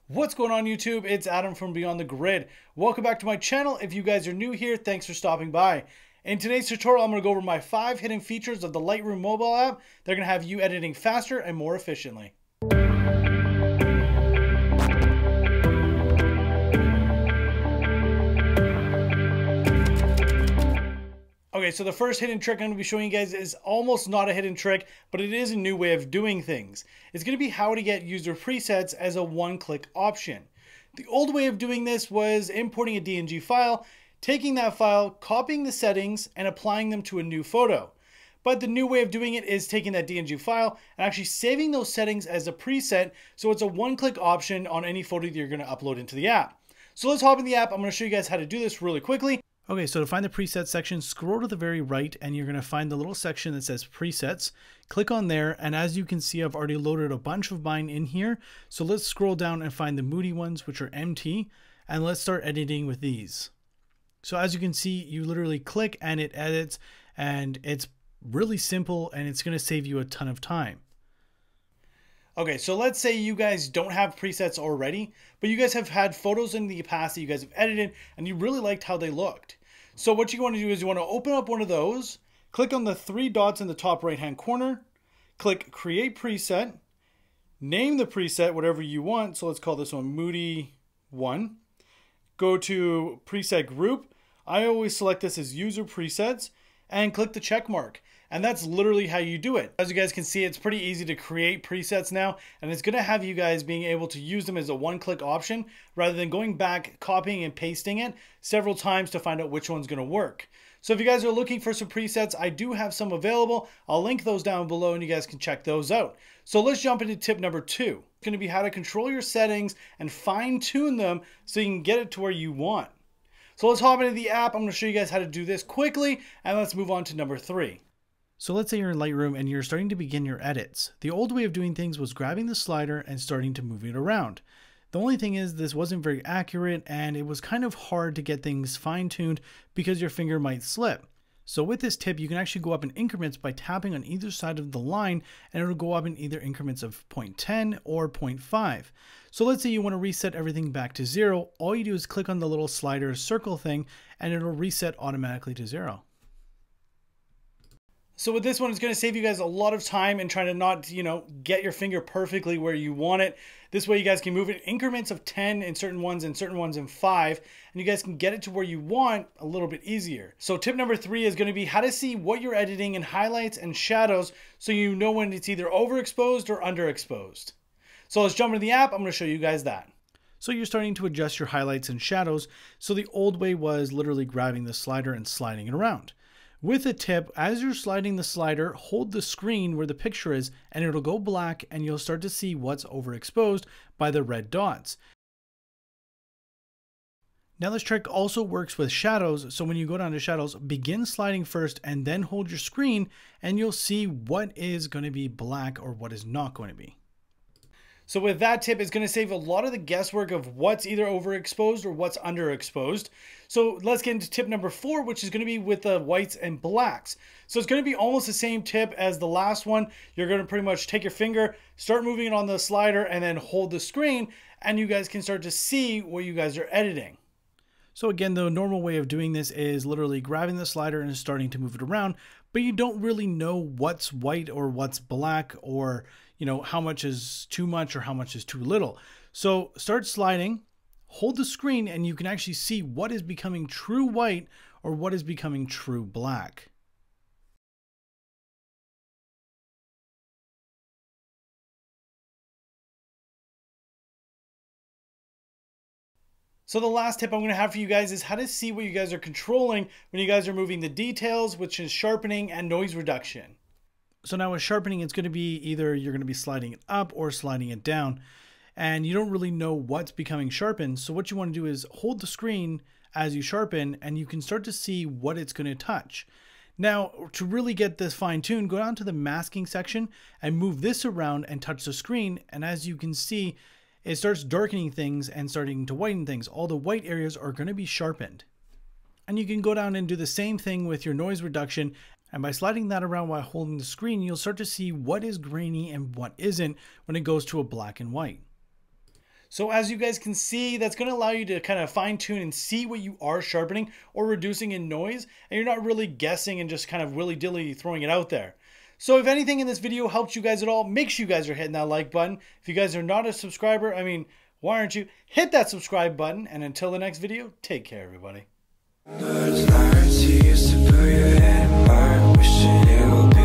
What's going on YouTube? It's Adam from Beyond the Grid. Welcome back to my channel. If you guys are new here, thanks for stopping by. In today's tutorial, I'm going to go over my 5 hidden features of the Lightroom mobile app. They're going to have you editing faster and more efficiently. Okay, so the first hidden trick I'm going to be showing you guys is almost not a hidden trick, but it is a new way of doing things. It's going to be how to get user presets as a one-click option. The old way of doing this was importing a DNG file, taking that file, copying the settings, and applying them to a new photo. But the new way of doing it is taking that DNG file and actually saving those settings as a preset, so it's a one-click option on any photo that you're going to upload into the app. So let's hop in the app. I'm going to show you guys how to do this really quickly. Okay, so to find the preset section, scroll to the very right and you're going to find the little section that says presets. Click on there, and as you can see, I've already loaded a bunch of mine in here. So let's scroll down and find the moody ones, which are empty, and let's start editing with these. So as you can see, you literally click and it edits, and it's really simple and it's going to save you a ton of time. Okay, so let's say you guys don't have presets already, but you guys have had photos in the past that you guys have edited and you really liked how they looked. So what you want to do is you want to open up one of those, click on the 3 dots in the top right hand corner, click create preset, name the preset whatever you want. So let's call this one Moody 1. Go to preset group. I always select this as user presets and click the check mark. And that's literally how you do it. As you guys can see, it's pretty easy to create presets now, and it's gonna have you guys being able to use them as a one-click option rather than going back, copying and pasting it several times to find out which one's gonna work. So if you guys are looking for some presets, I do have some available. I'll link those down below and you guys can check those out. So let's jump into tip number 2. It's gonna be how to control your settings and fine tune them so you can get it to where you want. So let's hop into the app. I'm gonna show you guys how to do this quickly, and let's move on to number 3. So let's say you're in Lightroom and you're starting to begin your edits. The old way of doing things was grabbing the slider and starting to move it around. The only thing is this wasn't very accurate and it was kind of hard to get things fine-tuned because your finger might slip. So with this tip, you can actually go up in increments by tapping on either side of the line, and it'll go up in either increments of 0.10 or 0.5. So let's say you want to reset everything back to 0. All you do is click on the little slider circle thing and it'll reset automatically to 0. So with this one, it's going to save you guys a lot of time in trying to not, get your finger perfectly where you want it. This way you guys can move it in increments of 10 in certain ones and certain ones in 5, and you guys can get it to where you want a little bit easier. So tip number 3 is going to be how to see what you're editing in highlights and shadows so you know when it's either overexposed or underexposed. So let's jump into the app. I'm going to show you guys that. So you're starting to adjust your highlights and shadows. So the old way was literally grabbing the slider and sliding it around. With a tip, as you're sliding the slider, hold the screen where the picture is and it'll go black and you'll start to see what's overexposed by the red dots. Now this trick also works with shadows, so when you go down to shadows, begin sliding first and then hold your screen and you'll see what is going to be black or what is not going to be. So with that tip, it's going to save a lot of the guesswork of what's either overexposed or what's underexposed. So let's get into tip number 4, which is going to be with the whites and blacks. So it's going to be almost the same tip as the last one. You're going to pretty much take your finger, start moving it on the slider, and then hold the screen, and you guys can start to see what you guys are editing. So again, the normal way of doing this is literally grabbing the slider and starting to move it around, but you don't really know what's white or what's black, or how much is too much or how much is too little. So start sliding, hold the screen, and you can actually see what is becoming true white or what is becoming true black. So the last tip I'm going to have for you guys is how to see what you guys are controlling when you guys are moving the details, which is sharpening and noise reduction. So now with sharpening, it's going to be either you're going to be sliding it up or sliding it down, and you don't really know what's becoming sharpened. So what you want to do is hold the screen as you sharpen and you can start to see what it's going to touch. Now, to really get this fine-tuned, go down to the masking section and move this around and touch the screen. And as you can see, it starts darkening things and starting to whiten things. All the white areas are going to be sharpened. And you can go down and do the same thing with your noise reduction. And by sliding that around while holding the screen, you'll start to see what is grainy and what isn't when it goes to a black and white. So as you guys can see, that's going to allow you to kind of fine tune and see what you are sharpening or reducing in noise, and you're not really guessing and just kind of willy-dilly throwing it out there. So if anything in this video helped you guys at all, make sure you guys are hitting that like button. If you guys are not a subscriber, I mean, why aren't you? Hit that subscribe button, and until the next video, take care, everybody. Wishing it would